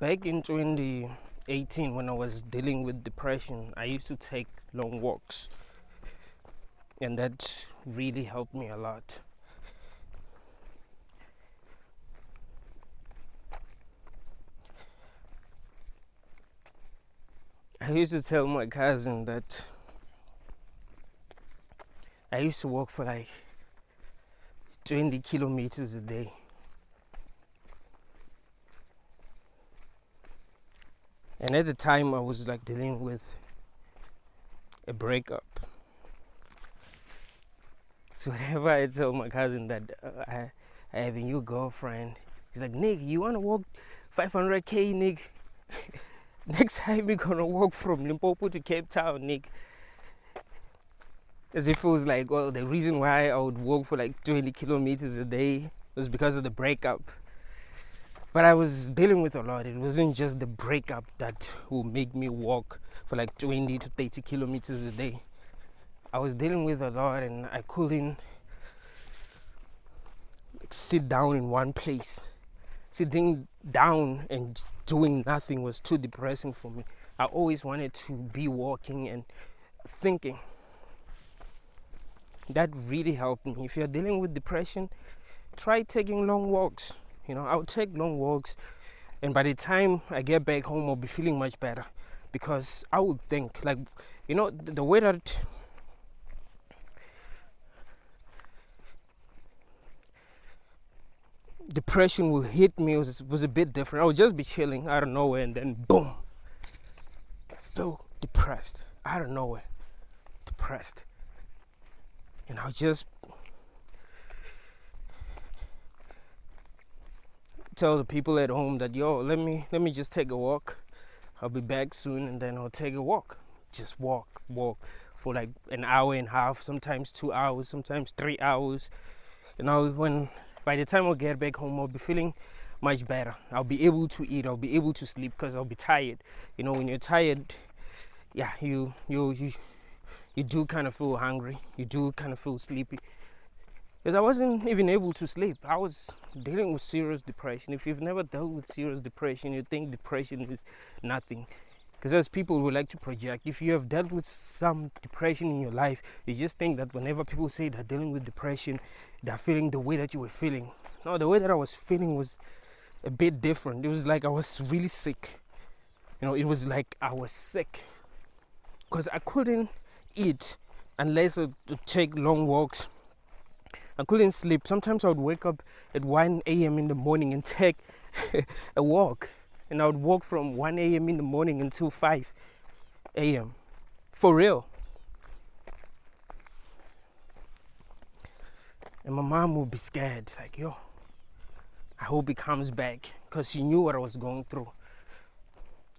back in 2018, when I was dealing with depression, I used to take long walks, and that really helped me a lot. I used to tell my cousin that I used to walk for like 20 kilometers a day. And at the time I was like dealing with a breakup. So whenever I tell my cousin that I have a new girlfriend, he's like, Nick, you want to walk 500k, Nick? Next time we're gonna walk from Limpopo to Cape Town, Nick. As if it was like, well, the reason why I would walk for like 20 kilometers a day was because of the breakup. But I was dealing with a lot. It wasn't just the breakup that will make me walk for like 20 to 30 kilometers a day. I was dealing with a lot, and I couldn't sit down in one place. Sitting down and just doing nothing was too depressing for me. I always wanted to be walking and thinking. That really helped me. If you're dealing with depression, try taking long walks. I'll take long walks, and by the time I get back home, I'll be feeling much better, because I would think, like, the way that depression will hit me was a bit different. I would just be chilling out of nowhere, and then boom, I feel depressed out of nowhere, depressed, and I'll just tell the people at home that, yo, let me just take a walk. I'll be back soon, and then I'll take a walk. Just walk for like an hour and a half, sometimes 2 hours, sometimes 3 hours. By the time I get back home, I'll be feeling much better. I'll be able to eat, I'll be able to sleep, because I'll be tired. When you're tired, yeah, you do kind of feel hungry, you do kind of feel sleepy. Because I wasn't even able to sleep. I was dealing with serious depression. If you've never dealt with serious depression, you think depression is nothing. Because there's people who like to project. If you have dealt with some depression in your life, you just think that whenever people say they're dealing with depression, they're feeling the way that you were feeling. No, the way that I was feeling was a bit different. It was like I was really sick. It was like I was sick. Because I couldn't eat unless I would take long walks. I couldn't sleep. Sometimes I would wake up at 1 a.m. in the morning and take a walk. And I would walk from 1 a.m. in the morning until 5 a.m. For real. And my mom would be scared. Like, yo, I hope he comes back. Because she knew what I was going through.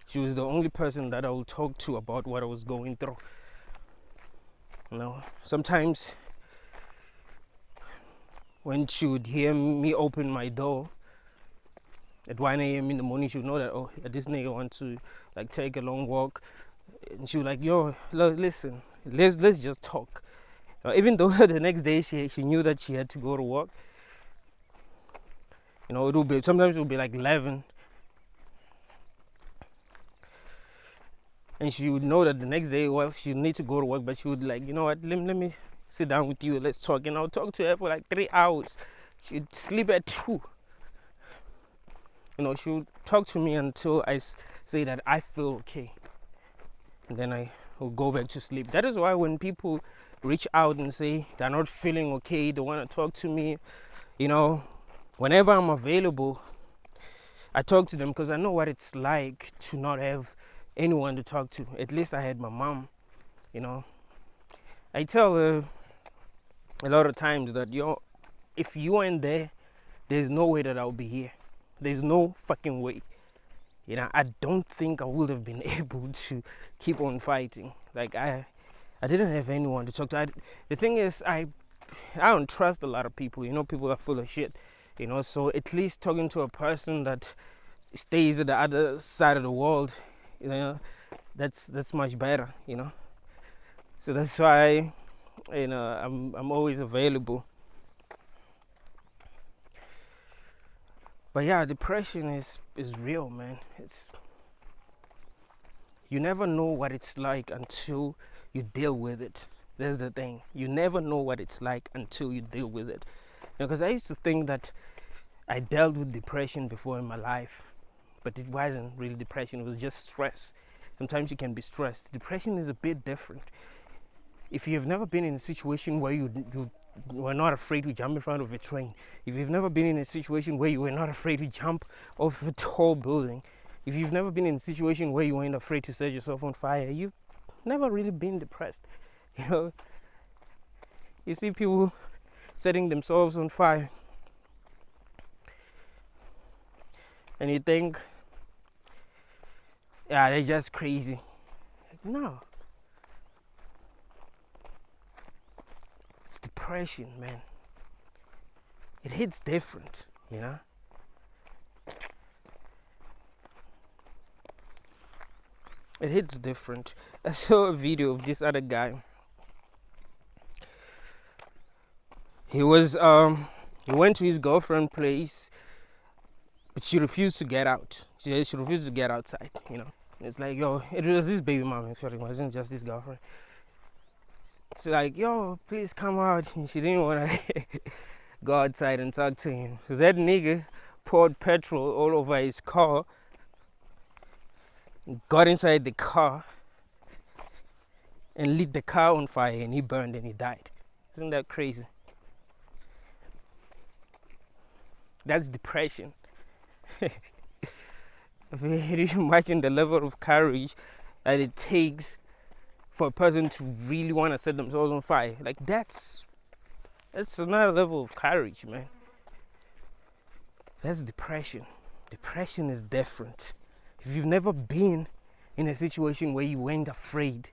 She was the only person that I would talk to about what I was going through. Sometimes when she would hear me open my door at 1 a.m. in the morning, she would know that, oh, this nigga wants to like take a long walk. And she was like, yo, listen, let's just talk. Even though the next day she knew that she had to go to work. Sometimes it would be like 11. And she would know that the next day, well, she would need to go to work, but she would like, you know what, let me sit down with you, let's talk. And I'll talk to her for like 3 hours. She'd sleep at 2. She would talk to me until I say that I feel okay. And then I will go back to sleep. That is why when people reach out and say they're not feeling okay, they want to talk to me, whenever I'm available, I talk to them, because I know what it's like to not have anyone to talk to. At least I had my mom. I tell her a lot of times that, if you weren't there, there's no way that I'll be here. There's no fucking way. I don't think I would have been able to keep on fighting. Like, I didn't have anyone to talk to. The thing is, I don't trust a lot of people. People are full of shit. So at least talking to a person that stays at the other side of the world, that's much better. So that's why, I'm always available. But yeah, depression is real, man. You never know what it's like until you deal with it. That's the thing. You never know what it's like until you deal with it. Because I used to think that I dealt with depression before in my life, but it wasn't really depression. It was just stress. Sometimes you can be stressed. Depression is a bit different. If you've never been in a situation where you were not afraid to jump in front of a train, if you've never been in a situation where you were not afraid to jump off a tall building, if you've never been in a situation where you weren't afraid to set yourself on fire, you've never really been depressed. You know, you see people setting themselves on fire, and you think, yeah, they're just crazy. Like, no. It's depression, man. It hits different, you know? It hits different. I saw a video of this other guy. He went to his girlfriend's place, but she refused to get out. She refused to get outside, you know? It's like, yo, it was this baby mama, it wasn't just his girlfriend. She's like, yo, please come out. And she didn't want to go outside and talk to him. Because that nigga poured petrol all over his car, got inside the car, and lit the car on fire, and he burned and he died. Isn't that crazy? That's depression. You imagine the level of courage that it takes for a person to really want to set themselves on fire. Like, that's another level of courage, man. That's depression. Depression is different. If you've never been in a situation where you weren't afraid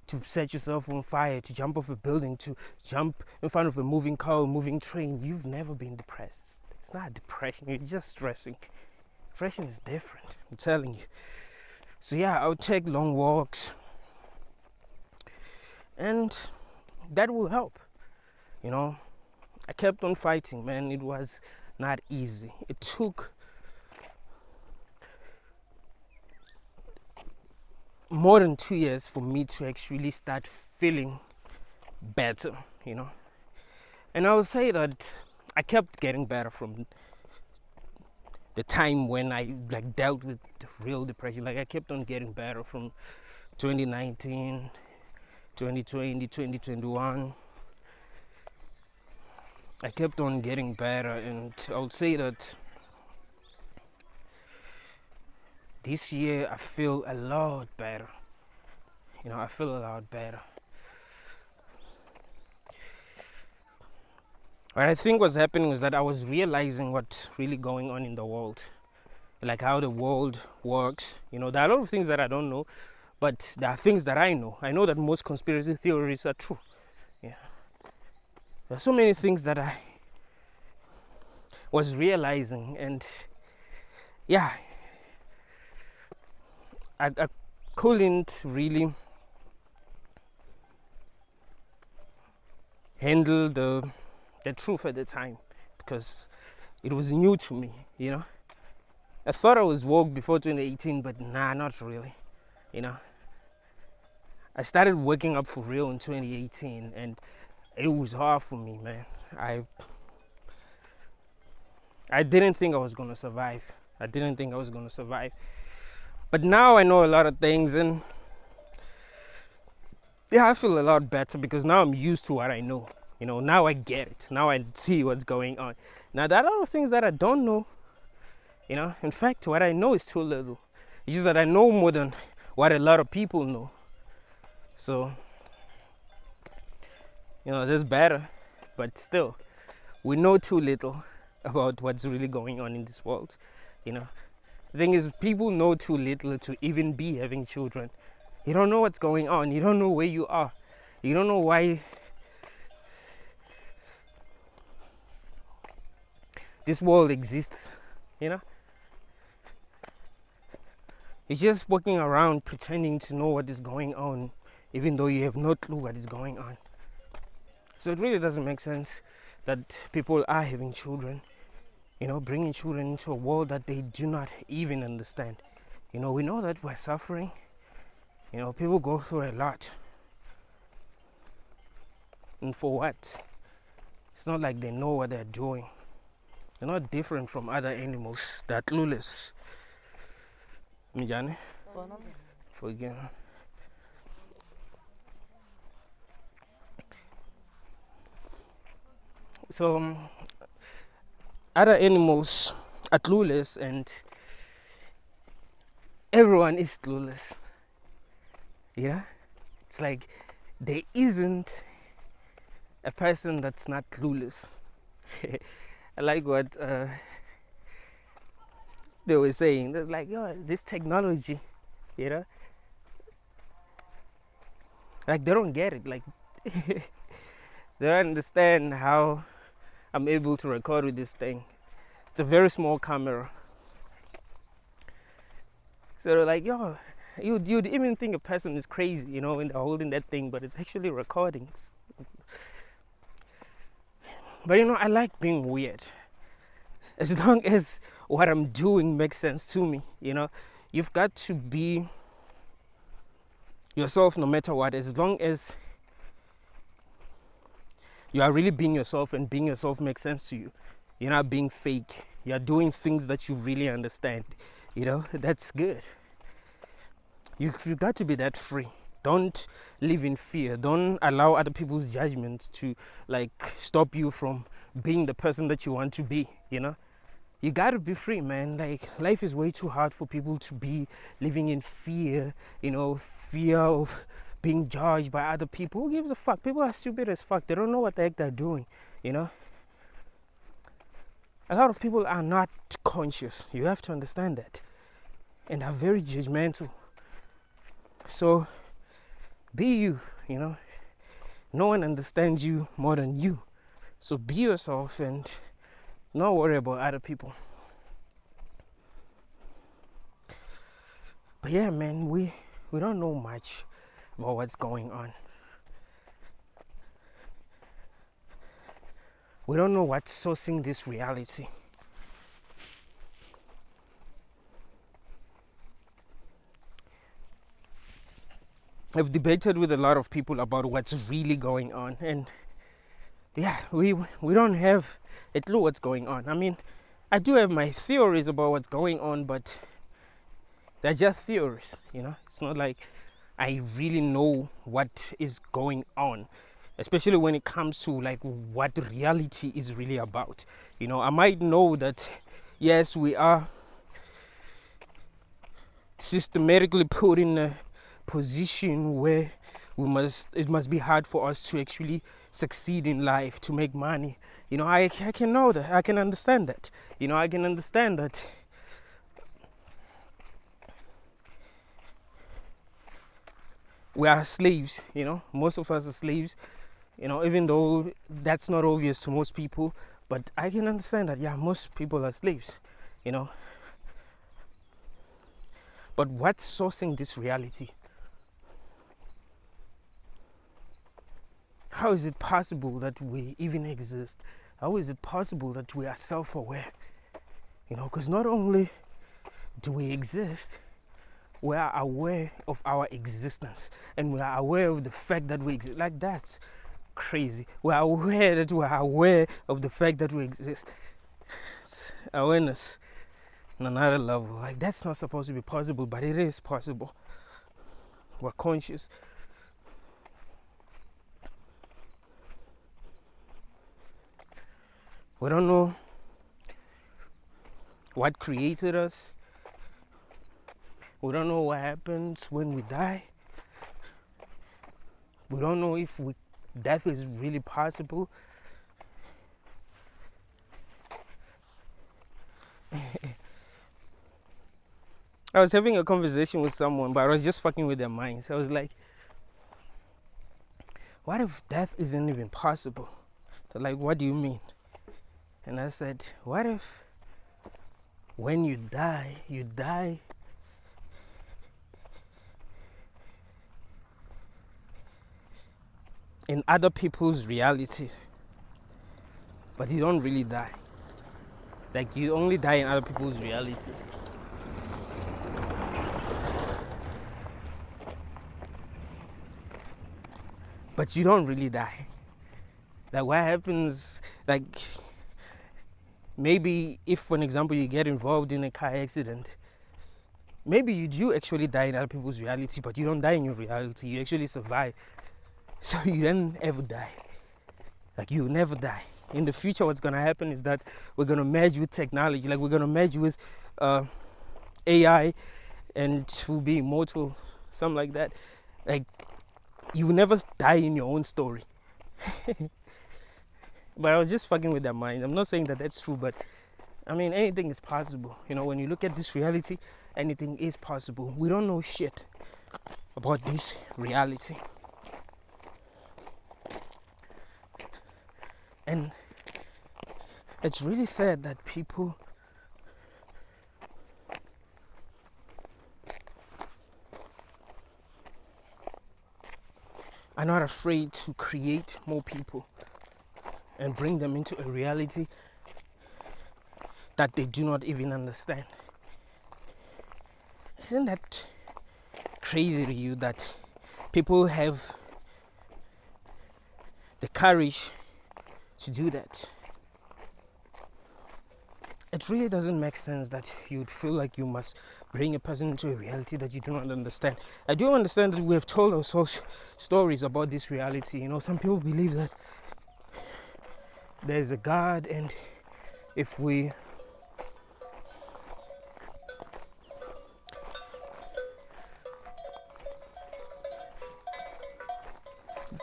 to set yourself on fire, to jump off a building, to jump in front of a moving car or moving train, you've never been depressed. It's not depression, you're just stressing. Depression is different, I'm telling you. So yeah, I'll take long walks, and that will help. You know, I kept on fighting, man. It was not easy. It took more than 2 years for me to actually start feeling better, you know. And I would say that I kept getting better from the time when I like dealt with real depression. Like, I kept on getting better from 2019, 2020, 2021. I kept on getting better, and I would say that this year I feel a lot better. You know, I feel a lot better. What I think was happening was that I was realizing what's really going on in the world, like how the world works. You know, there are a lot of things that I don't know, but there are things that I know. I know that most conspiracy theories are true. Yeah, there are so many things that I was realizing, and yeah, I couldn't really handle the truth at the time, because it was new to me, you know. I thought I was woke before 2018, but nah, not really, you know. I started waking up for real in 2018, and it was hard for me, man. I didn't think I was gonna survive. But now I know a lot of things, and yeah, I feel a lot better because now I'm used to what I know. You know, now I get it. Now I see what's going on. Now, there are a lot of things that I don't know. You know, in fact, what I know is too little. It's just that I know more than what a lot of people know. So, you know, that's better. But still, we know too little about what's really going on in this world. You know, the thing is, people know too little to even be having children. You don't know what's going on. You don't know where you are. You don't know why this world exists, you know. You're just walking around pretending to know what is going on, even though you have no clue what is going on. So it really doesn't make sense that people are having children. bringing children into a world that they do not even understand. We know that we're suffering. People go through a lot. And for what? It's not like they know what they're doing. They're not different from other animals. They're clueless. Mijane? Forgive. So, other animals are clueless, and everyone is clueless. It's like there isn't a person that's not clueless. I like what they were saying. They're like, this technology, like they don't get it. Like they don't understand how I'm able to record with this thing. It's a very small camera. So they're like, you'd even think a person is crazy, when they're holding that thing, but it's actually recordings. But I like being weird. As long as what I'm doing makes sense to me, you've got to be yourself no matter what. As long as you are really being yourself, and being yourself makes sense to you. You're not being fake. You're doing things that you really understand. That's good. You've got to be that free. Don't live in fear. Don't allow other people's judgment to stop you from being the person that you want to be. You gotta be free, man. Like, life is way too hard for people to be living in fear. Fear of being judged by other people. Who gives a fuck? People are stupid as fuck. They don't know what the heck they're doing. A lot of people are not conscious. You have to understand that. And are very judgmental. So be you. No one understands you more than you. So be yourself and not worry about other people. But yeah, man, we don't know much about what's going on. We don't know what's sourcing this reality. I've debated with a lot of people about what's really going on, and we don't have a clue what's going on. I mean, I do have my theories about what's going on, but they're just theories. It's not like I really know what is going on, especially when it comes to what reality is really about. I might know that yes, we are systematically put in a position where it must be hard for us to actually succeed in life, to make money. I can know that. I can understand that. I can understand that we are slaves. Most of us are slaves. Even though that's not obvious to most people, but I can understand that, most people are slaves. But what's sourcing this reality? How is it possible that we even exist? How is it possible that we are self-aware? Because not only do we exist, we are aware of our existence, and we are aware of the fact that we exist. That's crazy. We are aware that we are aware of the fact that we exist. It's awareness on another level. That's not supposed to be possible, but it is possible. We're conscious. We don't know what created us. We don't know what happens when we die. We don't know if death is really possible. I was having a conversation with someone, but I was just fucking with their minds. I was like, what if death isn't even possible? They're like, what do you mean? And I said, what if when you die in other people's reality, but you don't really die? Like, you only die in other people's reality. But you don't really die. Like, what happens, like, maybe if, for example, you get involved in a car accident, maybe you do actually die in other people's reality, but you don't die in your reality. You actually survive. So you don't ever die. Like, you never die. In the future, what's going to happen is that we're going to merge with technology. Like, we're going to merge with AI, and we'll be immortal, something like that. Like, you will never die in your own story. But I was just fucking with that mind. I'm not saying that that's true, but I mean, anything is possible. You know, when you look at this reality, anything is possible. We don't know shit about this reality. And it's really sad that people are not afraid to create more people and bring them into a reality that they do not even understand. Isn't that crazy to you that people have the courage to do that? It really doesn't make sense that you'd feel like you must bring a person into a reality that you do not understand. I do understand that we have told ourselves stories about this reality. You know, some people believe that there's a God, and if we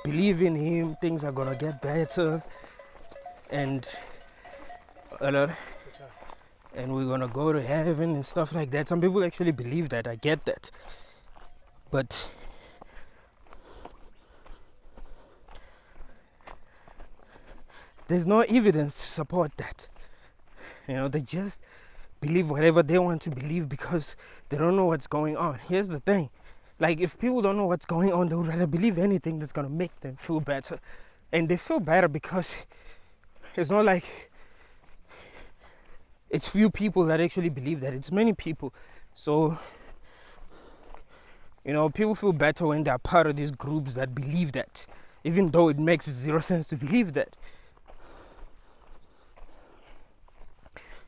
believe in him, things are gonna get better, and we're gonna go to heaven and stuff like that. Some people actually believe that. I get that, but there's no evidence to support that. You know, they just believe whatever they want to believe because they don't know what's going on. Here's the thing. Like, if people don't know what's going on, they would rather believe anything that's gonna make them feel better. And they feel better because it's not like it's few people that actually believe that. It's many people. So, you know, people feel better when they're part of these groups that believe that, even though it makes zero sense to believe that.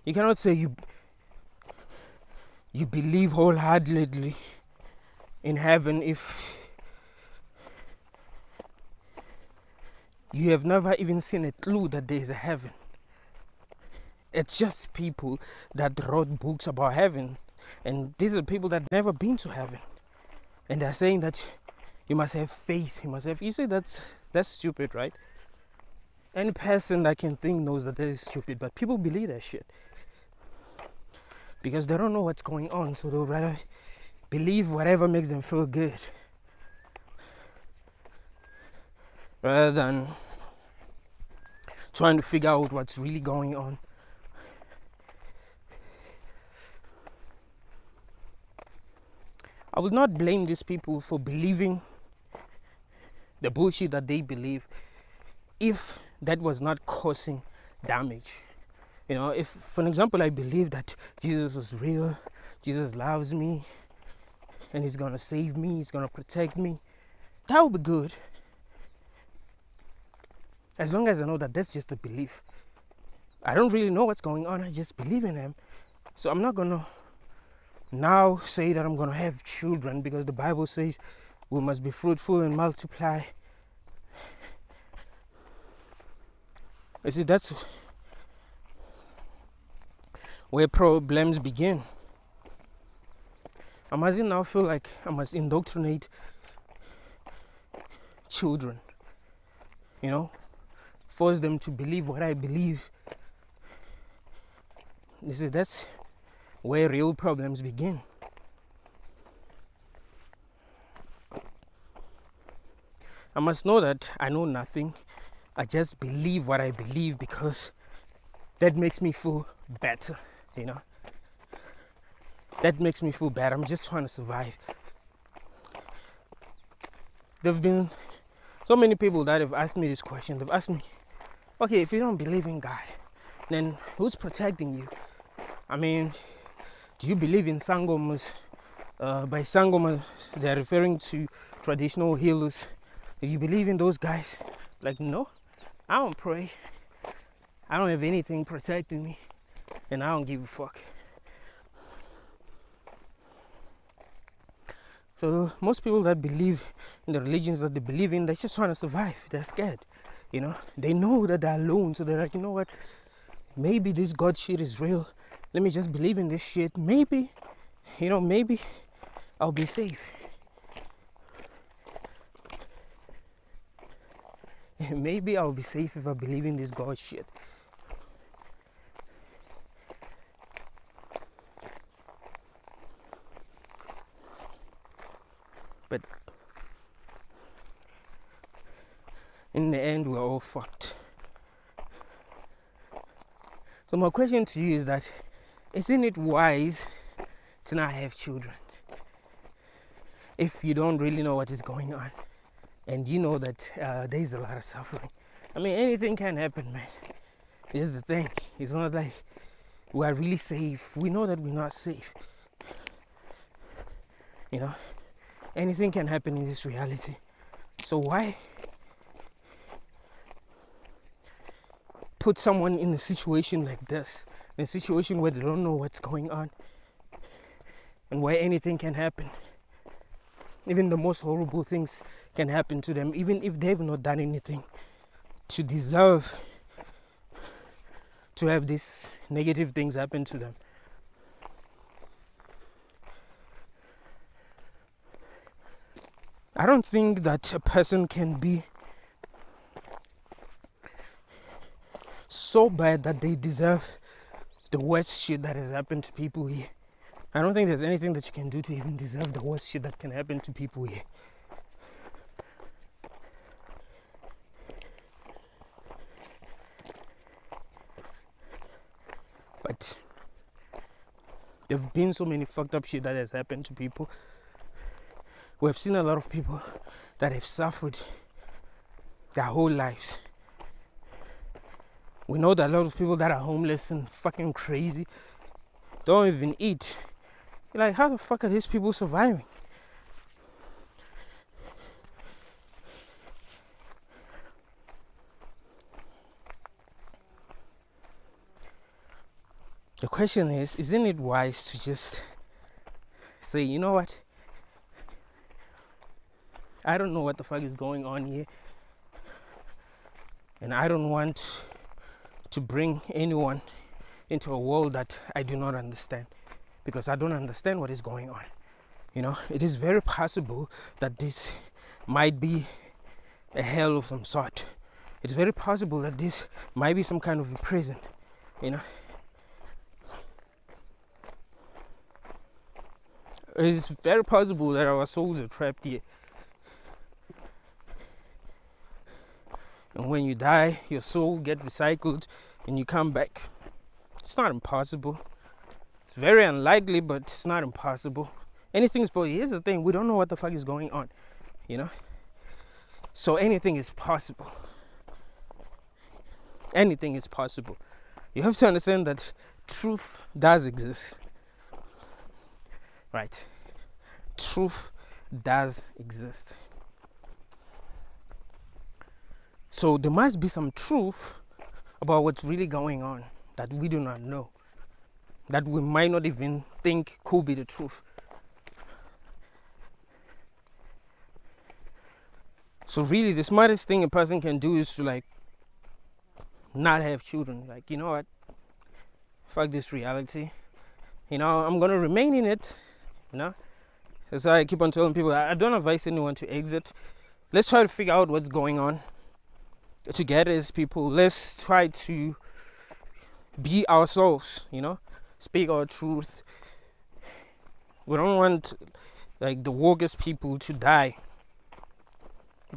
You cannot say you believe wholeheartedly in heaven if you have never even seen a clue that there is a heaven. It's just people that wrote books about heaven, and these are people that never been to heaven, and they're saying that you must have faith. You say that's stupid, right? Any person that can think knows that that is stupid, but people believe that shit because they don't know what's going on, so they'll rather believe whatever makes them feel good rather than trying to figure out what's really going on. I would not blame these people for believing the bullshit that they believe if that was not causing damage. You know, if, for example, I believe that Jesus was real, Jesus loves me, and he's gonna save me, he's gonna protect me, that would be good. As long as I know that that's just a belief. I don't really know what's going on, I just believe in him. So I'm not gonna now say that I'm gonna have children because the Bible says we must be fruitful and multiply. You see, that's where problems begin. I must now feel like I must indoctrinate children, you know, force them to believe what I believe. You see, that's where real problems begin. I must know that I know nothing. I just believe what I believe because that makes me feel better, you know. That makes me feel better. I'm just trying to survive. There have been so many people that have asked me this question. They've asked me, okay, if you don't believe in God, then who's protecting you? I mean, do you believe in sangomas? By sangoma, they're referring to traditional healers. Do you believe in those guys? Like, no, I don't pray. I don't have anything protecting me, and I don't give a fuck. So most people that believe in the religions that they believe in, they're just trying to survive. They're scared, you know. They know that they're alone, so they're like, you know what? Maybe this God shit is real. Let me just believe in this shit. Maybe, you know, maybe I'll be safe. Maybe I'll be safe if I believe in this God shit. But in the end, we're all fucked. So my question to you is that, isn't it wise to not have children if you don't really know what is going on and you know that there's a lot of suffering? I mean, anything can happen, man. Here's the thing. It's not like we are really safe. We know that we're not safe. You know, anything can happen in this reality. So why put someone in a situation like this, in a situation where they don't know what's going on and where anything can happen? Even the most horrible things can happen to them, even if they've not done anything to deserve to have these negative things happen to them. I don't think that a person can be so bad that they deserve the worst shit that has happened to people here. I don't think there's anything that you can do to even deserve the worst shit that can happen to people here. But there have been so many fucked up shit that has happened to people. We have seen a lot of people that have suffered their whole lives. We know that a lot of people that are homeless and fucking crazy don't even eat. You're like, how the fuck are these people surviving? The question is, isn't it wise to just say, you know what? I don't know what the fuck is going on here. And I don't want to bring anyone into a world that I do not understand, because I don't understand what is going on. You know, it is very possible that this might be a hell of some sort. It's very possible that this might be some kind of a prison, you know. It's very possible that our souls are trapped here. And when you die, your soul gets recycled and you come back. It's not impossible. It's very unlikely, but it's not impossible. Anything's possible. Here's the thing, we don't know what the fuck is going on, you know? So anything is possible. Anything is possible. You have to understand that truth does exist. Right? Truth does exist. So there must be some truth about what's really going on that we do not know, that we might not even think could be the truth. So really, the smartest thing a person can do is to like not have children. Like, you know what? Fuck this reality. You know, I'm gonna remain in it. You know, that's why I keep on telling people I don't advise anyone to exit. Let's try to figure out what's going on together as people. Let's try to be ourselves, you know, speak our truth. We don't want like the wokest people to die,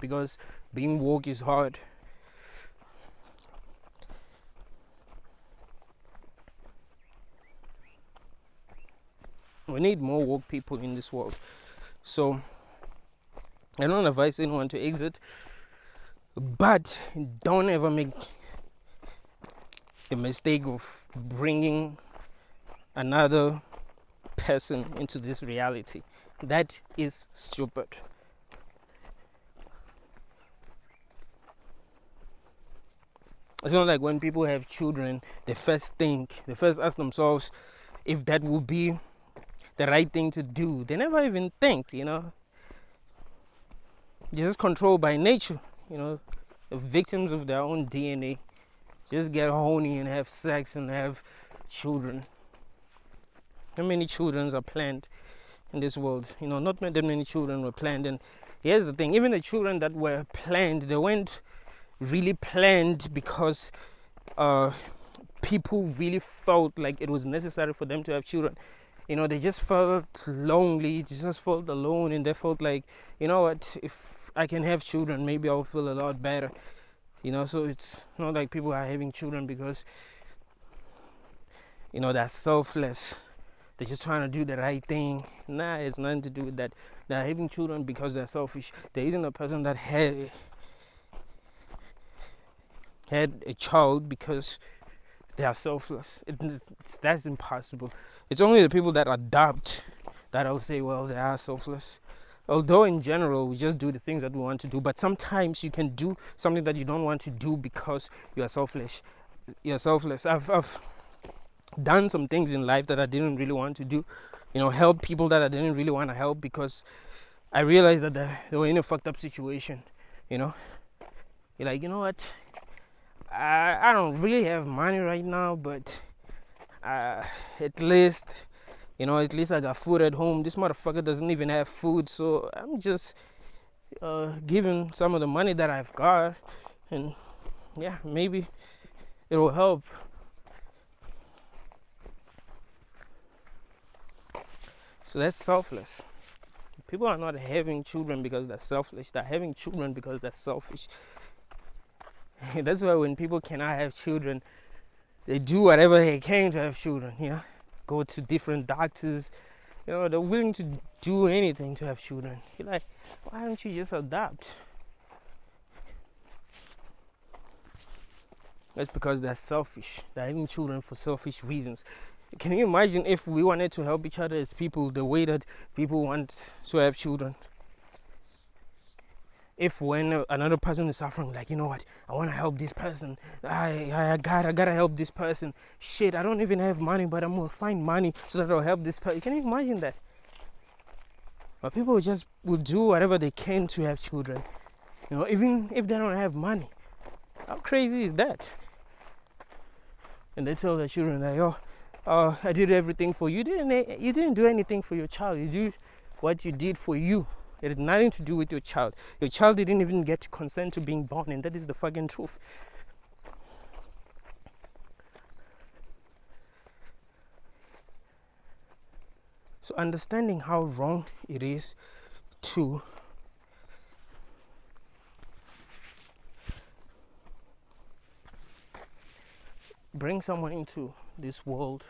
because being woke is hard. We need more woke people in this world. So I don't advise anyone to exit, but don't ever make the mistake of bringing another person into this reality. That is stupid. It's not like when people have children, they first ask themselves if that will be the right thing to do. They never even think, you know. They're just controlled by nature, you know, the victims of their own DNA. Just get horny and have sex and have children. How many children are planned in this world? You know, not that many children were planned. And here's the thing, even the children that were planned, they weren't really planned because people really felt like it was necessary for them to have children. You know, they just felt lonely, they just felt alone, and they felt like, you know what, if I can have children, maybe I'll feel a lot better. You know, so it's not like people are having children because, you know, they're selfless. They're just trying to do the right thing. Nah, it's nothing to do with that. They're having children because they're selfish. There isn't a person that had a child because they are selfless. That's impossible. It's only the people that adopt that I'll say, well, they are selfless. Although in general, we just do the things that we want to do. But sometimes you can do something that you don't want to do because you are selfish. You're selfless. I've done some things in life that I didn't really want to do. You know, help people that I didn't really want to help because I realized that they were in a fucked up situation. You know, you're like, you know what? I don't really have money right now, but at least I got food at home. This motherfucker doesn't even have food, so I'm just giving some of the money that I've got, and yeah, maybe it will help. So that's selfless. People are not having children because they're selfish. They're having children because they're selfish. That's why when people cannot have children, they do whatever they can to have children, you know, go to different doctors, you know, they're willing to do anything to have children. You're like, why don't you just adopt? That's because they're selfish. They're having children for selfish reasons. Can you imagine if we wanted to help each other as people the way that people want to have children? If when another person is suffering, like, you know what, I want to help this person, I gotta help this person. Shit, I don't even have money, but I'm gonna find money so that I'll help this person. Can you imagine that? But people just will do whatever they can to have children, you know, even if they don't have money. How crazy is that? And they tell their children that, oh, I did everything for you. You didn't do anything for your child. You did what you did for you. It had nothing to do with your child. Your child didn't even get to consent to being born, and that is the fucking truth. So understanding how wrong it is to bring someone into this world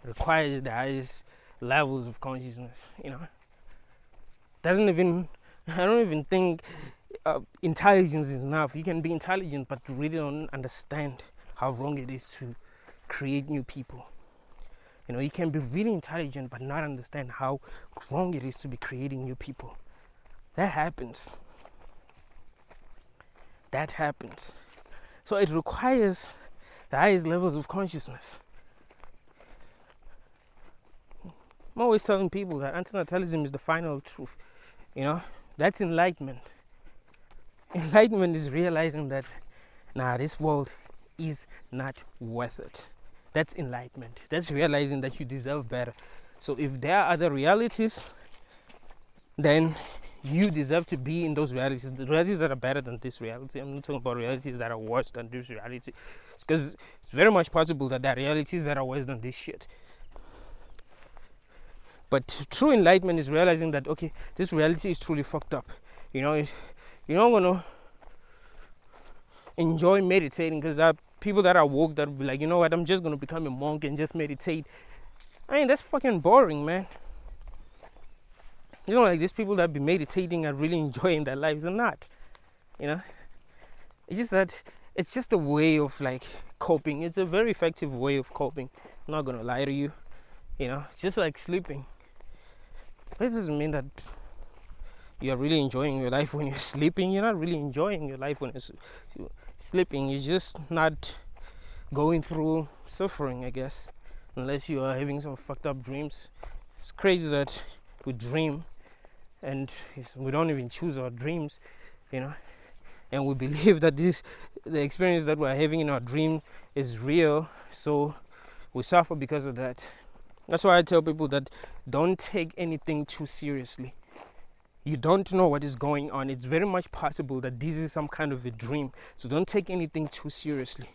requires the highest levels of consciousness, you know. I don't even think intelligence is enough. You can be intelligent, but really don't understand how wrong it is to create new people. You know, you can be really intelligent, but not understand how wrong it is to be creating new people. That happens. So it requires the highest levels of consciousness. I'm always telling people that antinatalism is the final truth. You know, that's enlightenment. Enlightenment is realizing that, this world is not worth it. That's enlightenment. That's realizing that you deserve better. So if there are other realities, then you deserve to be in those realities. The realities that are better than this reality. I'm not talking about realities that are worse than this reality. Because it's very much possible that there are realities that are worse than this shit. But true enlightenment is realizing that, okay, this reality is truly fucked up. You know, you're not going to enjoy meditating because there are people that are woke that will be like, you know what, I'm just going to become a monk and just meditate. I mean, that's fucking boring, man. You know, like these people that be meditating and really enjoying their lives are not. You know, it's just that it's just a way of like coping. It's a very effective way of coping. I'm not gonna lie to you. You know, it's just like sleeping. But it doesn't mean that you're really enjoying your life when you're sleeping. You're not really enjoying your life when you're sleeping. You're just not going through suffering, I guess, unless you are having some fucked up dreams. It's crazy that we dream and we don't even choose our dreams, you know, and we believe that the experience that we're having in our dream is real, so we suffer because of that. That's why I tell people that don't take anything too seriously. You don't know what is going on. It's very much possible that this is some kind of a dream, so don't take anything too seriously.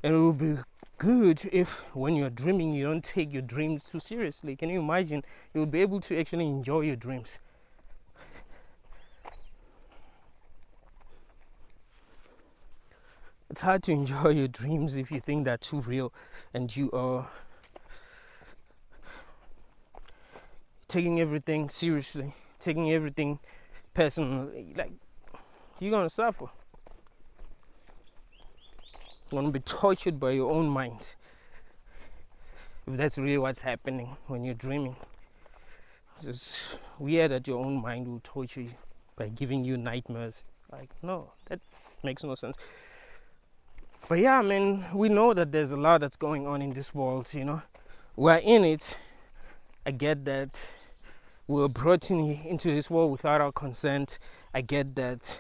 And it will be good if when you're dreaming you don't take your dreams too seriously. Can you imagine? You'll be able to actually enjoy your dreams. It's hard to enjoy your dreams if you think they're too real and you are taking everything seriously, taking everything personally. Like, you're gonna suffer. You're gonna be tortured by your own mind if that's really what's happening when you're dreaming. It's just weird that your own mind will torture you by giving you nightmares. Like, no, that makes no sense. But yeah, man, we know that there's a lot that's going on in this world, you know. We're in it. I get that we were brought into this world without our consent. I get that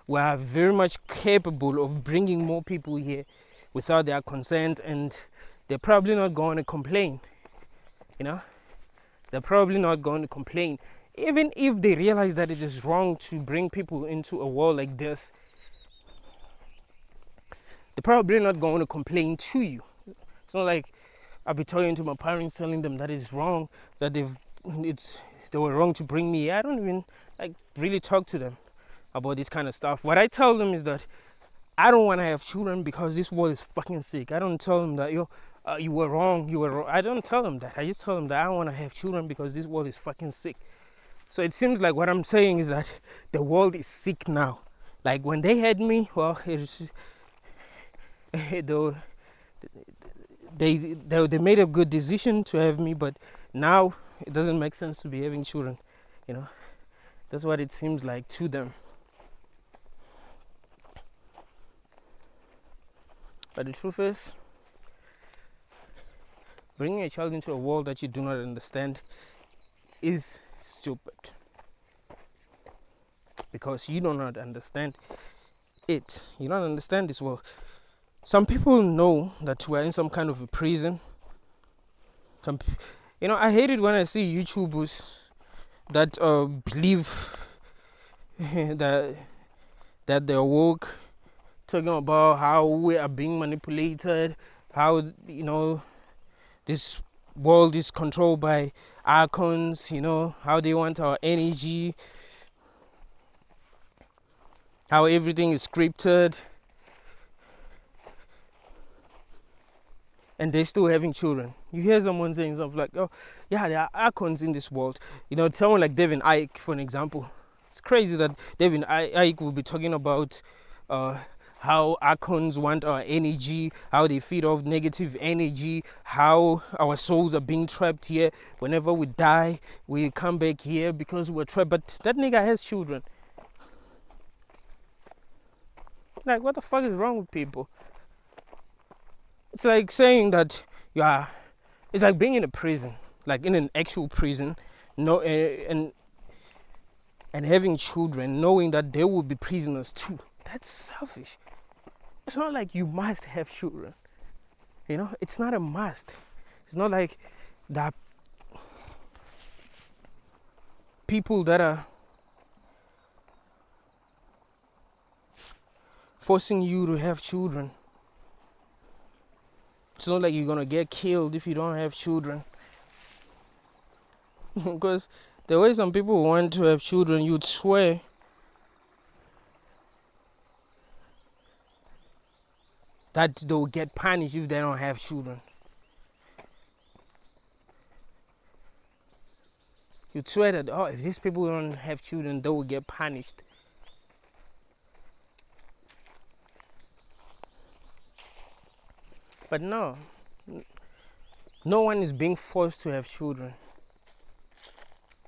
we are very much capable of bringing more people here without their consent, and they're probably not going to complain, you know. They're probably not going to complain. Even if they realize that it is wrong to bring people into a world like this, they're probably not going to complain to you. It's not like I'll be talking to my parents, telling them that it's wrong, that they were wrong to bring me. I don't even like really talk to them about this kind of stuff. What I tell them is that I don't want to have children because this world is fucking sick. I don't tell them that you were wrong, you were wrong. I don't tell them that. I just tell them that I don't want to have children because this world is fucking sick. So it seems like what I'm saying is that the world is sick now. Like when they had me, well, they made a good decision to have me, but now it doesn't make sense to be having children, you know. That's what it seems like to them. But the truth is, bringing a child into a world that you do not understand is stupid, because you do not understand it. You don't understand this world. Some people know that we're in some kind of a prison. You know, I hate it when I see YouTubers that believe that they're woke, talking about how we are being manipulated, how, you know, this world is controlled by icons, you know, how they want our energy, how everything is scripted. And they're still having children. You hear someone saying something like, oh, yeah, there are icons in this world. You know, someone like Devin Ike, for an example. It's crazy that Devin Ike will be talking about how icons want our energy, how they feed off negative energy, how our souls are being trapped here. Whenever we die, we come back here because we're trapped. But that nigga has children. Like, what the fuck is wrong with people? It's like saying that it's like being in a prison, like in an actual prison, and having children, knowing that they will be prisoners too. That's selfish. It's not like you must have children, you know. It's not a must. It's not like that people that are forcing you to have children. It's not like you're gonna get killed if you don't have children. Because the way some people want to have children, you'd swear that they'll get punished if they don't have children. You'd swear that, oh, if these people don't have children, they will get punished. But no, no one is being forced to have children.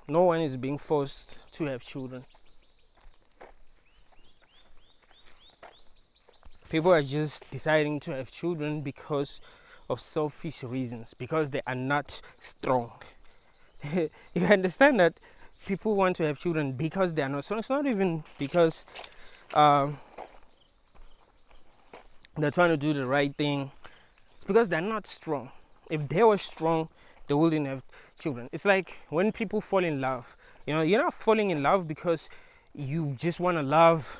No one is being forced to have children. People are just deciding to have children because of selfish reasons, because they are not strong. You understand that people want to have children because they are not strong. It's not even because they're trying to do the right thing. It's because they're not strong. If they were strong, they wouldn't have children. It's like when people fall in love. You know, you're not falling in love because you just want to love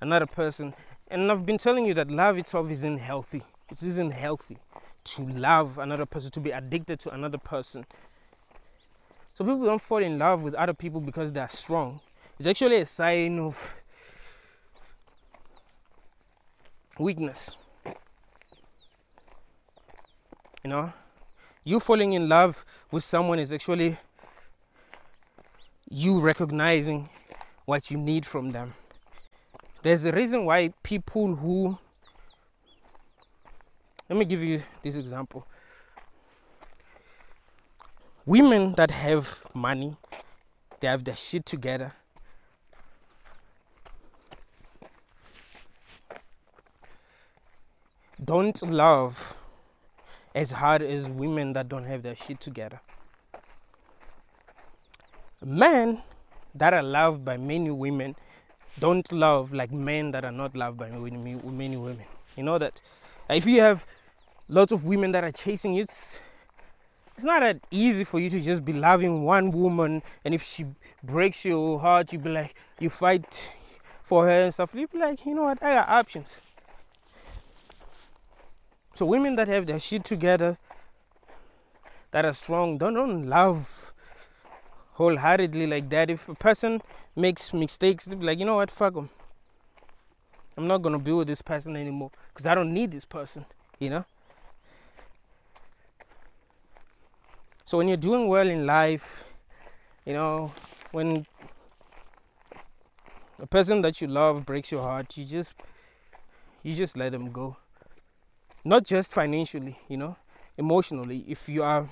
another person. And I've been telling you that love itself isn't healthy. It isn't healthy to love another person, to be addicted to another person. So people don't fall in love with other people because they're strong. It's actually a sign of weakness. You know, you falling in love with someone is actually you recognizing what you need from them. There's a reason why people who, let me give you this example. Women that have money, they have their shit together. Don't love as hard as women that don't have their shit together. Men that are loved by many women don't love like men that are not loved by many women. You know that if you have lots of women that are chasing you, it's not that easy for you to just be loving one woman, and if she breaks your heart, you be like, you fight for her and stuff. You be like, you know what, I got options. So women that have their shit together, that are strong, don't love wholeheartedly like that. If a person makes mistakes, they be like, you know what, fuck them. I'm not gonna be with this person anymore because I don't need this person, you know. So when you're doing well in life, you know, when a person that you love breaks your heart, you just let them go. Not just financially, you know, emotionally. If you are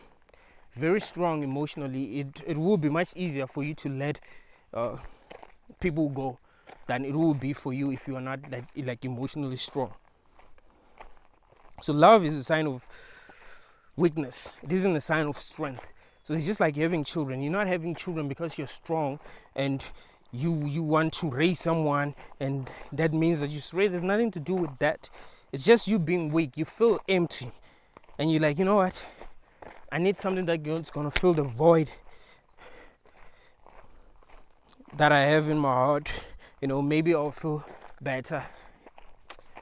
very strong emotionally, it will be much easier for you to let people go than it will be for you if you are not like emotionally strong. So love is a sign of weakness. It isn't a sign of strength. So it's just like having children. You're not having children because you're strong and you want to raise someone, and that means that you're straight. There's nothing to do with that. It's just you being weak. You feel empty and you're like, you know what, I need something that's gonna fill the void that I have in my heart. You know, maybe I'll feel better.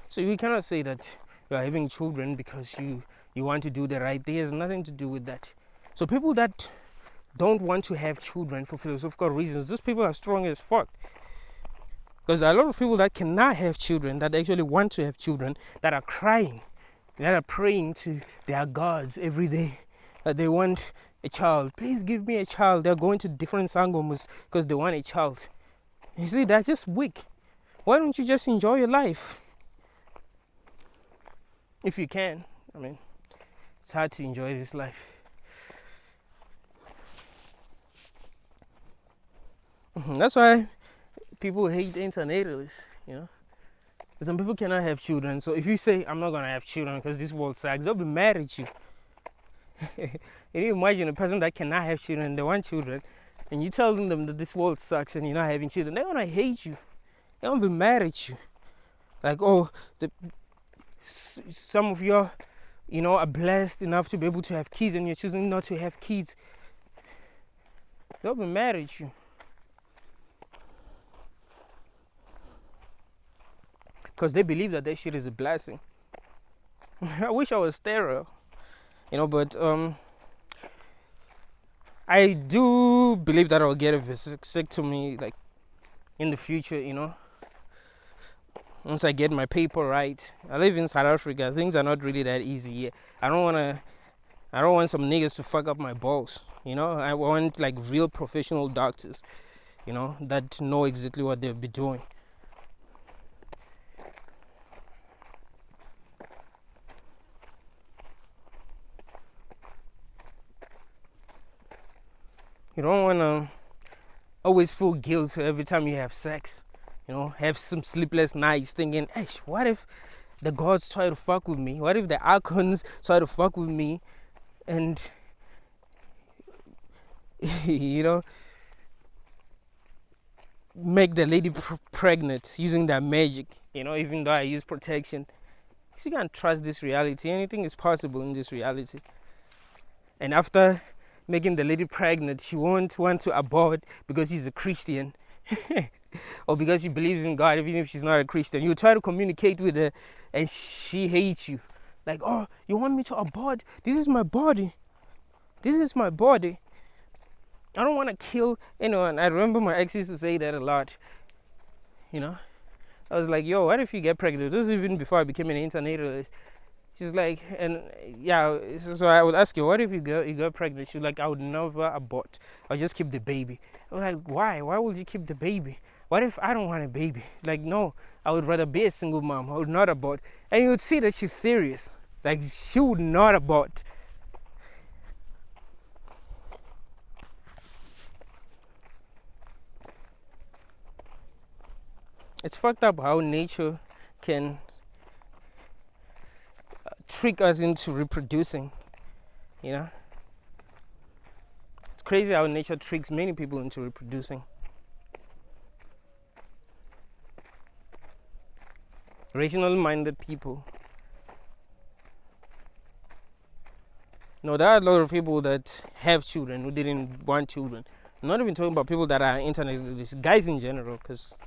So you cannot say that you're having children because you want to do the right thing. It has nothing to do with that. So people that don't want to have children for philosophical reasons, those people are strong as fuck. Because there are a lot of people that cannot have children, that actually want to have children, that are crying, that are praying to their gods every day, that they want a child. Please give me a child. They're going to different sangomas because they want a child. You see, they're just weak. Why don't you just enjoy your life? If you can. I mean, it's hard to enjoy this life. That's why people hate internatals, you know. Some people cannot have children. So if you say, I'm not going to have children because this world sucks, they'll be mad at you. Can you imagine a person that cannot have children, they want children, and you tell them that this world sucks and you're not having children? They're going to hate you. They're going to be mad at you. Like, oh, some of you, you know, are blessed enough to be able to have kids and you're choosing not to have kids. They'll be mad at you. Because they believe that shit is a blessing. I wish I was sterile, you know, but I do believe that I'll get a vasectomy like in the future, you know. Once I get my paper right. I live in South Africa. Things are not really that easy yet. I don't want some niggas to fuck up my balls, you know. I want like real professional doctors, you know, that know exactly what they'll be doing. You don't want to always feel guilt every time you have sex. You know, have some sleepless nights thinking, hey, what if the gods try to fuck with me? What if the archons try to fuck with me? And, you know, make the lady pregnant using that magic. You know, even though I use protection. You can't trust this reality. Anything is possible in this reality. And after making the lady pregnant, she won't want to abort because she's a Christian. Or because she believes in God, even if she's not a Christian. You try to communicate with her and she hates you. Like, oh, you want me to abort? This is my body. This is my body. I don't want to kill anyone. I remember my ex used to say that a lot. You know? I was like, yo, what if you get pregnant? This was even before I became an internationalist. She's like, and yeah, so I would ask you, what if you got pregnant? She's like, I would never abort. I'll just keep the baby. I'm like, why? Why would you keep the baby? What if I don't want a baby? She's like, no, I would rather be a single mom. I would not abort. And you would see that she's serious. Like, she would not abort. It's fucked up how nature can trick us into reproducing, you know? It's crazy how nature tricks many people into reproducing. Rationally minded people. No, there are a lot of people that have children who didn't want children. I'm not even talking about people that are internet, guys in general, because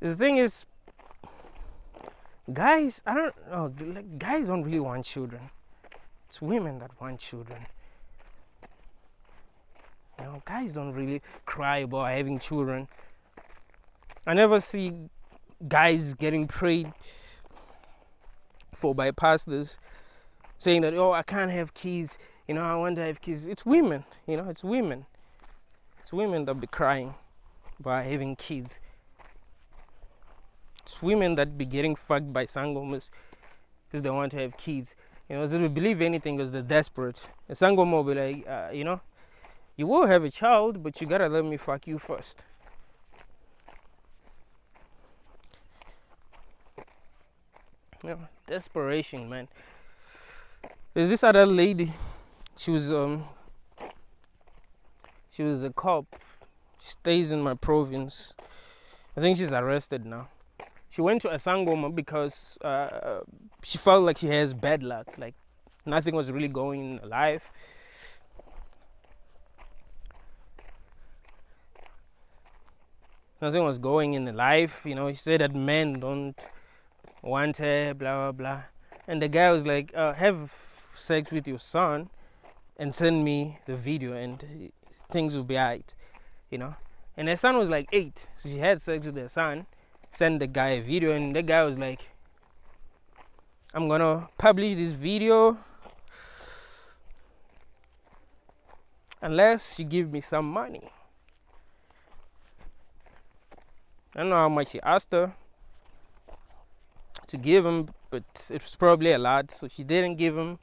the thing is, guys, I don't know, like, guys don't really want children. It's women that want children. You know, guys don't really cry about having children. I never see guys getting prayed for by pastors saying that, oh, I can't have kids, you know, I want to have kids. It's women, you know, it's women. It's women that be crying about having kids. It's women that be getting fucked by sangomas because they want to have kids. You know, so they believe anything because they're desperate. A sangoma will be like, you know, you will have a child, but you gotta let me fuck you first. You know, desperation, man. There's this other lady. She was a cop. She stays in my province. I think she's arrested now. She went to a sangoma because she felt like she has bad luck. Like nothing was really going in her life. Nothing was going in her life. You know, she said that men don't want her, blah, blah, blah. And the guy was like, have sex with your son and send me the video and things will be alright, you know. And her son was like 8. So she had sex with her son. Send the guy a video and the guy was like, I'm gonna publish this video unless you give me some money. I don't know how much he asked her to give him, but it was probably a lot, so she didn't give him,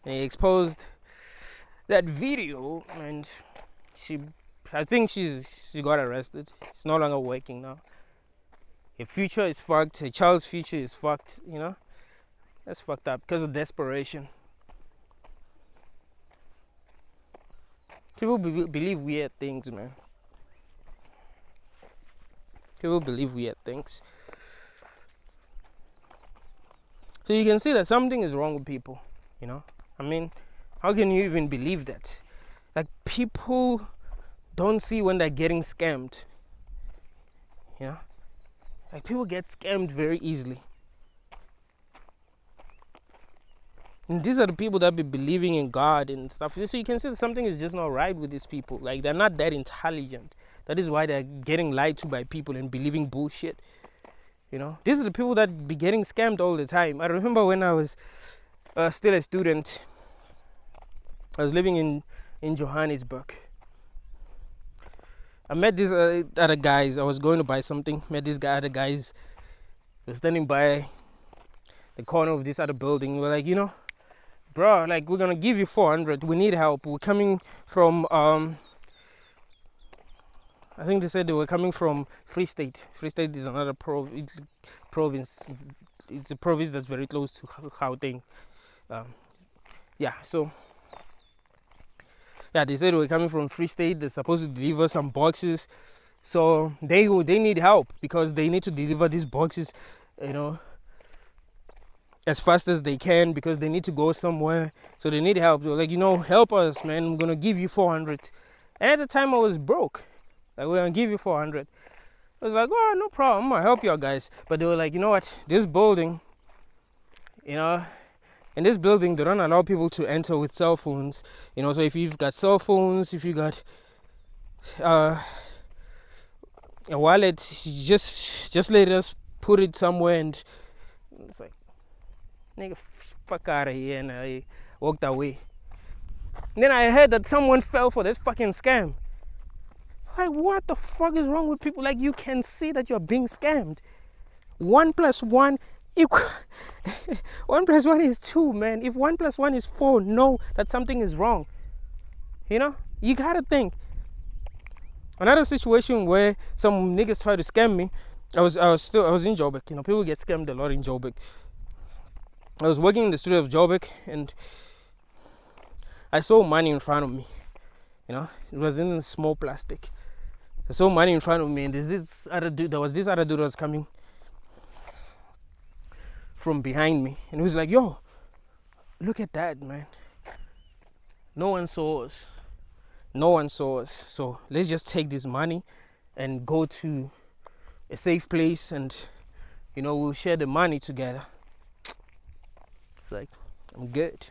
and he exposed that video, and I think she got arrested. She's no longer working now. Her future is fucked. Her child's future is fucked, you know? That's fucked up because of desperation. People believe weird things, man. People believe weird things. So you can see that something is wrong with people, you know? I mean, how can you even believe that? Like, people don't see when they're getting scammed, you know? Like, people get scammed very easily. And these are the people that be believing in God and stuff. So you can see that something is just not right with these people. Like, they're not that intelligent. That is why they're getting lied to by people and believing bullshit. You know, these are the people that be getting scammed all the time. I remember when I was still a student, I was living in Johannesburg. I met these other guys. I was going to buy something. Met these other guys. They were standing by the corner of this other building. We're like, you know, bro, like, we're gonna give you 400. We need help. We're coming from I think they said they were coming from Free State. Free State is another province. It's a province that's very close to Gauteng. Yeah, so yeah, they said they were coming from Free State. They're supposed to deliver some boxes, so they need help because they need to deliver these boxes, you know, as fast as they can because they need to go somewhere. So they need help. So, like, you know, help us, man. I'm gonna give you 400. And at the time I was broke. Like, we're gonna give you 400. I was like, oh, no problem, I'm gonna help y'all guys. But they were like, you know what, this building, you know, in this building they don't allow people to enter with cell phones, you know. So if you've got cell phones, if you got a wallet, just let us put it somewhere. And it's like, nigga, fuck out of here. And I walked away. And then I heard that someone fell for this fucking scam. Like, what the fuck is wrong with people? Like, you can see that you're being scammed. 1 + 1 equal 1 + 1 is 2, man. If 1 + 1 is 4, know that something is wrong. You know, you gotta think. Another situation where some niggas tried to scam me. I was in Joburg. You know, people get scammed a lot in Joburg. I was working in the studio of Joburg and I saw money in front of me. You know, it was in small plastic. I saw money in front of me, and this other dude was coming from behind me, and he was like, yo, look at that, man. No one saw us. So let's just take this money and go to a safe place, and, you know, we'll share the money together. It's like, I'm good.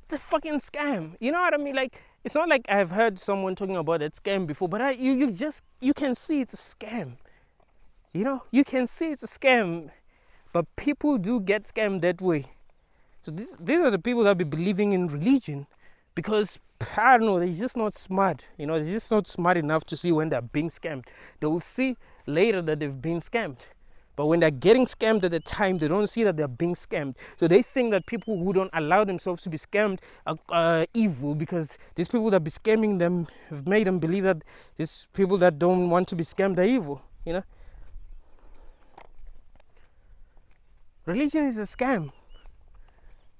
It's a fucking scam. You know what I mean? Like, it's not like I've heard someone talking about that scam before, but you can see it's a scam. You know, you can see it's a scam, but people do get scammed that way. So these are the people that be believing in religion because, I don't know, they're just not smart. You know, they're just not smart enough to see when they're being scammed. They will see later that they've been scammed. But when they're getting scammed at the time, they don't see that they're being scammed. So they think that people who don't allow themselves to be scammed are evil, because these people that be scamming them have made them believe that these people that don't want to be scammed are evil, you know. Religion is a scam.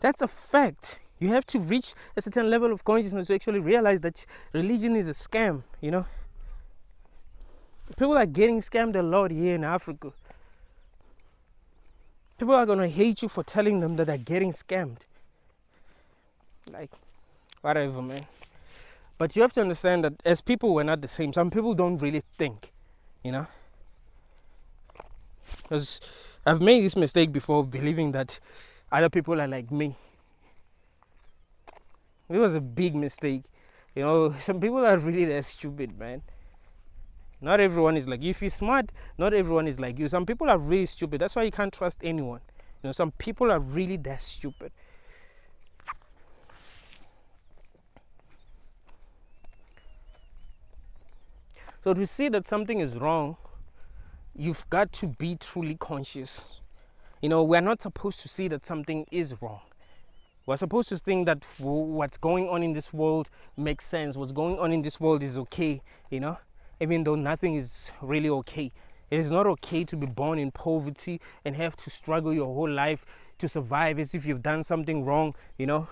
That's a fact. You have to reach a certain level of consciousness to actually realize that religion is a scam, you know. People are getting scammed a lot here in Africa. People are going to hate you for telling them that they're getting scammed. Like, whatever, man. But you have to understand that as people, we're not the same. Some people don't really think, you know. Because I've made this mistake before, believing that other people are like me. It was a big mistake. You know, some people are really that stupid, man. Not everyone is like you. If you're smart, not everyone is like you. Some people are really stupid. That's why you can't trust anyone. You know, some people are really that stupid. So to see that something is wrong, you've got to be truly conscious. You know, we're not supposed to see that something is wrong. We're supposed to think that what's going on in this world makes sense. What's going on in this world is okay, you know. Even though nothing is really okay. It is not okay to be born in poverty and have to struggle your whole life to survive as if you've done something wrong, you know.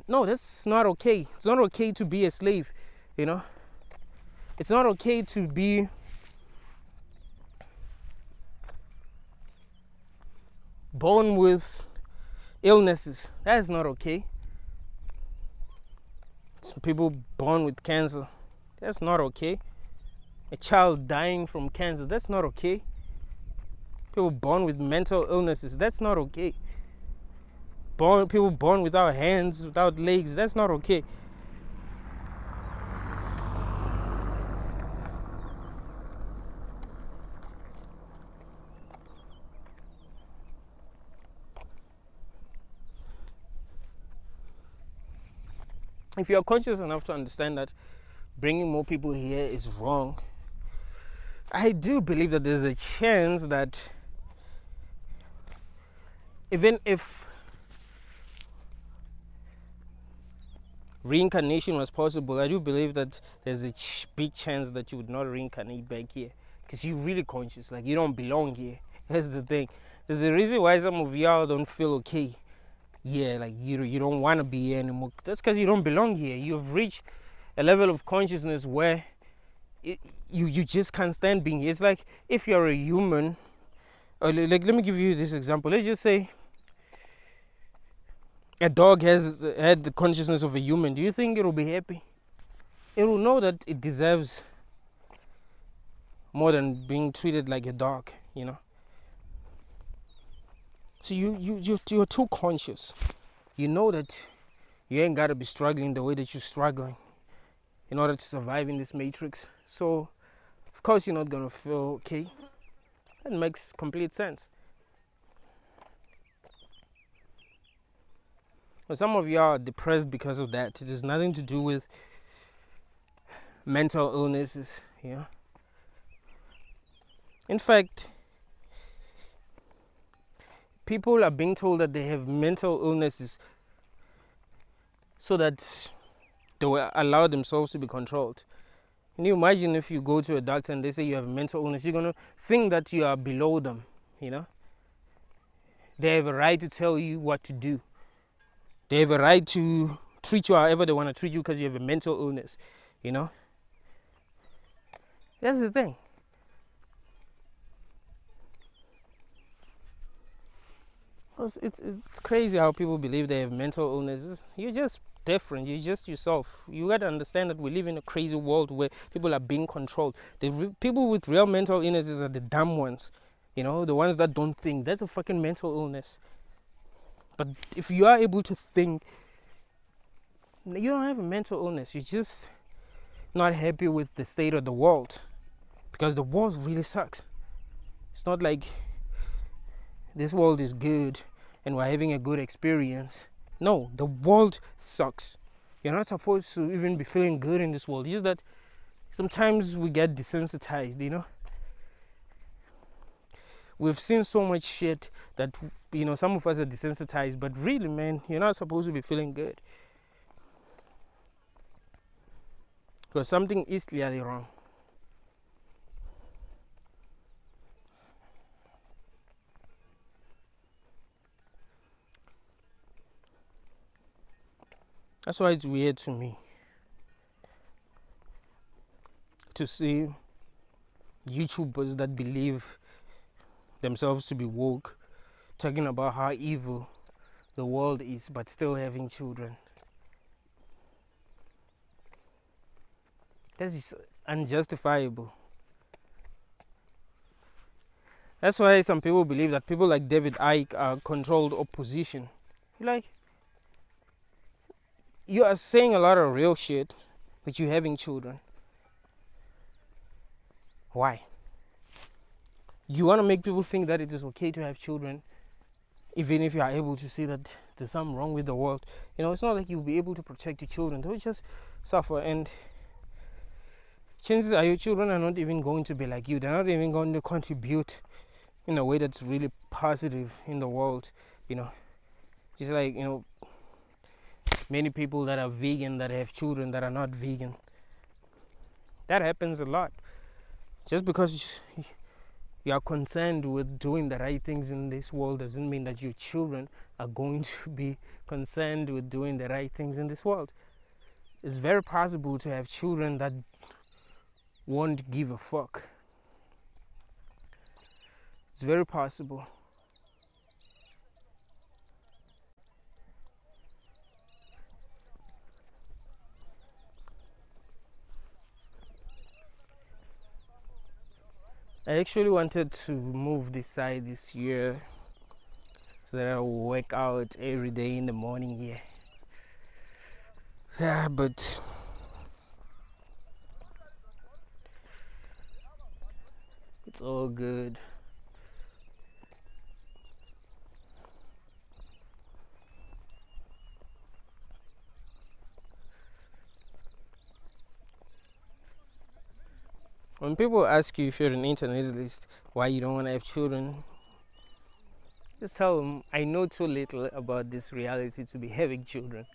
No, that's not okay. It's not okay to be a slave, you know. It's not okay to be born with illnesses. That is not okay. Some people born with cancer. That's not okay. A child dying from cancer, that's not okay. People born with mental illnesses, that's not okay. People born without hands, without legs, that's not okay. If you're conscious enough to understand that bringing more people here is wrong, I do believe that there's a chance that even if reincarnation was possible, I do believe that there's a big chance that you would not reincarnate back here, because you're really conscious, like you don't belong here. That's the thing. There's a reason why some of y'all don't feel okay. Yeah, like you don't want to be here anymore. That's because you don't belong here. You've reached a level of consciousness where you just can't stand being here. It's like if you're a human, or like let me give you this example. Let's just say a dog has had the consciousness of a human. Do you think it will be happy? It will know that it deserves more than being treated like a dog, you know. So you're too conscious. You know that you ain't gotta be struggling the way that you're struggling in order to survive in this matrix. So of course you're not gonna feel okay. That makes complete sense. But some of y'all are depressed because of that. It has nothing to do with mental illnesses, you know. In fact, people are being told that they have mental illnesses so that they will allow themselves to be controlled. Can you imagine if you go to a doctor and they say you have a mental illness, you're going to think that you are below them, you know? They have a right to tell you what to do. They have a right to treat you however they want to treat you because you have a mental illness, you know? That's the thing. It's crazy how people believe they have mental illnesses. You're just different. You're just yourself. You got to understand that we live in a crazy world where people are being controlled. The people with real mental illnesses are the dumb ones. You know, the ones that don't think. That's a fucking mental illness. But if you are able to think, you don't have a mental illness. You're just not happy with the state of the world. Because the world really sucks. It's not like this world is good and we're having a good experience. No, the world sucks. You're not supposed to even be feeling good in this world. It's just that sometimes we get desensitized, you know. We've seen so much shit that, you know, some of us are desensitized, but really, man, you're not supposed to be feeling good. Because something is clearly wrong. That's why it's weird to me to see YouTubers that believe themselves to be woke talking about how evil the world is, but still having children. That's just unjustifiable. That's why some people believe that people like David Icke are controlled opposition. Like, you are saying a lot of real shit, but you're having children. Why? You want to make people think that it is okay to have children, even if you are able to see that there's something wrong with the world. You know, it's not like you'll be able to protect your children. They'll just suffer, and chances are your children are not even going to be like you. They're not even going to contribute in a way that's really positive in the world, you know. Just like, you know, many people that are vegan that have children that are not vegan. That happens a lot. Just because you are concerned with doing the right things in this world doesn't mean that your children are going to be concerned with doing the right things in this world. It's very possible to have children that won't give a fuck. It's very possible. I actually wanted to move this side this year so that I will work out every day in the morning here. Yeah, but it's all good. When people ask you if you're an internationalist, why you don't want to have children, just tell them I know too little about this reality to be having children.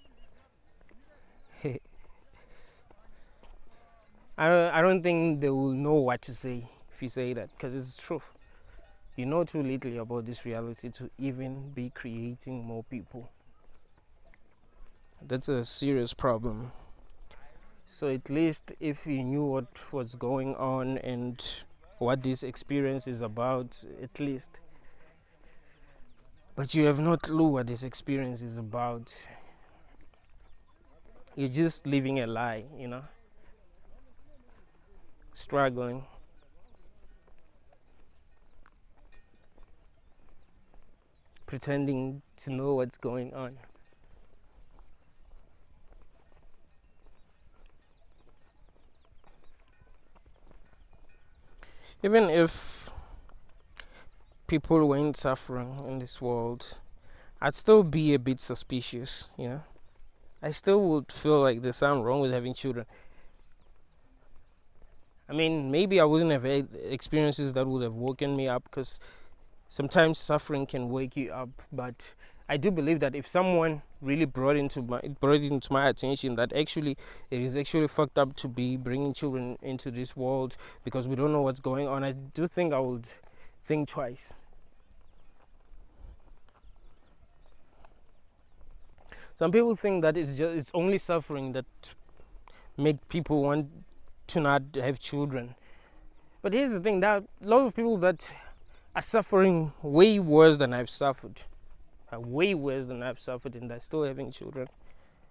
I don't think they will know what to say if you say that, because it's the truth. You know too little about this reality to even be creating more people. That's a serious problem. So at least if you knew what was going on and what this experience is about, at least. But you have no clue what this experience is about. You're just living a lie, you know? Struggling. Pretending to know what's going on. Even if people weren't suffering in this world, I'd still be a bit suspicious, you know? I still would feel like there's something wrong with having children. I mean, maybe I wouldn't have had experiences that would have woken me up, because sometimes suffering can wake you up. But I do believe that if someone really brought it into my attention that actually it is actually fucked up to be bringing children into this world because we don't know what's going on, I do think I would think twice. Some people think that it's only suffering that make people want to not have children. But here's the thing, that a lot of people that are suffering way worse than I've suffered, way worse than I've suffered, and they're still having children.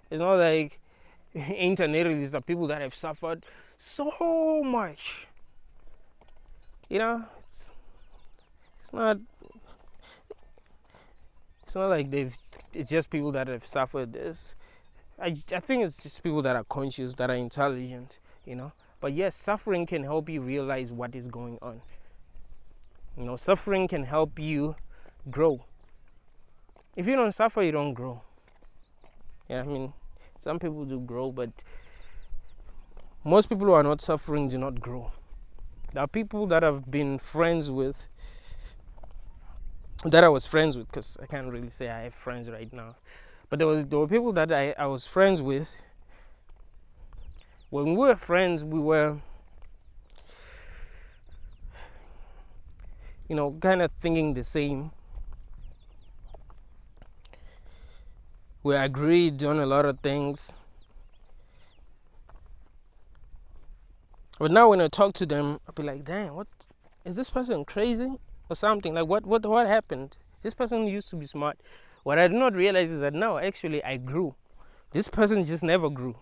It's not like internally these are people that have suffered so much. You know, it's not like it's just people that have suffered this. I think it's just people that are conscious, that are intelligent, you know. But yes, suffering can help you realize what is going on. You know, suffering can help you grow. If you don't suffer, you don't grow. Yeah, I mean, some people do grow, but most people who are not suffering do not grow. There are people that I've been friends with, that I was friends with, because I can't really say I have friends right now. But there were people that I was friends with. When we were friends, we were, you know, kind of thinking the same. We agreed on a lot of things. But now when I talk to them, I'll be like, damn, what is this person crazy or something? Like what happened? This person used to be smart. What I do not realize is that now actually I grew. This person just never grew.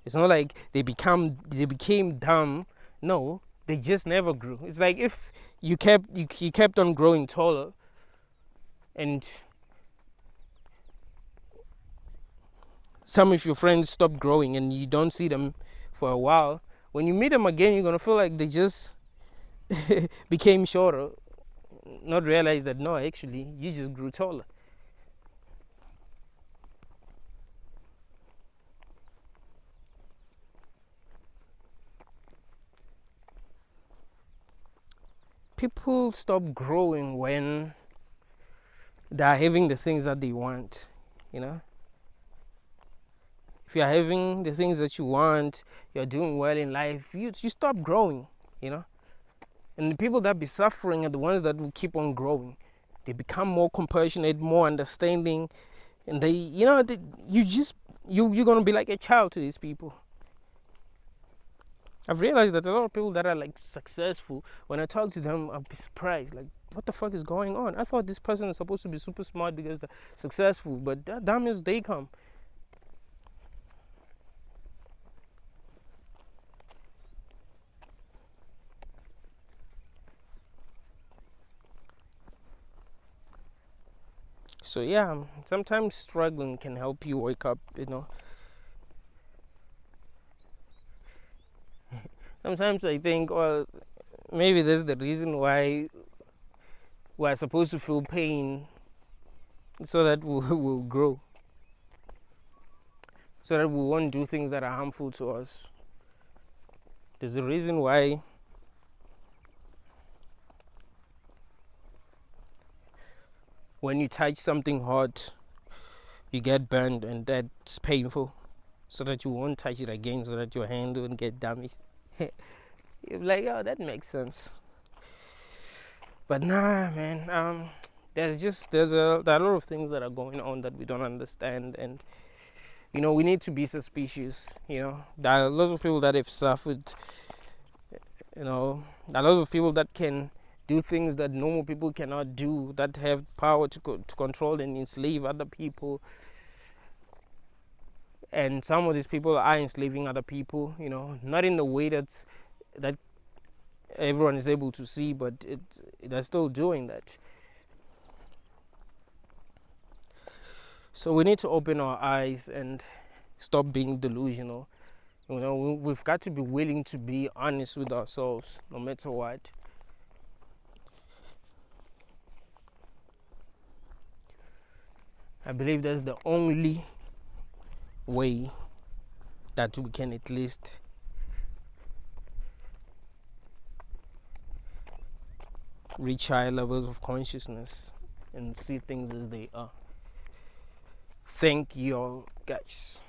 It's not like they became dumb. No, they just never grew. It's like if you kept on growing taller, and some of your friends stop growing and you don't see them for a while. When you meet them again, you're gonna feel like they just became shorter, not realize that no, actually you just grew taller. People stop growing when they're having the things that they want, you know. If you're having the things that you want, you're doing well in life, you stop growing, you know. And the people that be suffering are the ones that will keep on growing. They become more compassionate, more understanding, and they, you know, you're gonna be like a child to these people. I've realized that a lot of people that are like successful, when I talk to them, I'll be surprised. Like, what the fuck is going on? I thought this person is supposed to be super smart because they're successful, but that dumb as they come. So yeah, sometimes struggling can help you wake up, you know. Sometimes I think, well, maybe that's the reason why we're supposed to feel pain, so that we'll grow, so that we won't do things that are harmful to us. There's a reason why when you touch something hot, you get burned, and that's painful, so that you won't touch it again, so that your hand won't get damaged. You're like, oh, that makes sense. But nah, man. There's a lot of things that are going on that we don't understand, and we need to be suspicious. There are lots of people that have suffered. A lot of people that can do things that normal people cannot do, that have power to control and enslave other people. And some of these people are enslaving other people, not in the way that everyone is able to see, but they're still doing that. So we need to open our eyes and stop being delusional. We've got to be willing to be honest with ourselves, no matter what. I believe that's the only way that we can at least reach higher levels of consciousness and see things as they are. Thank you all, guys.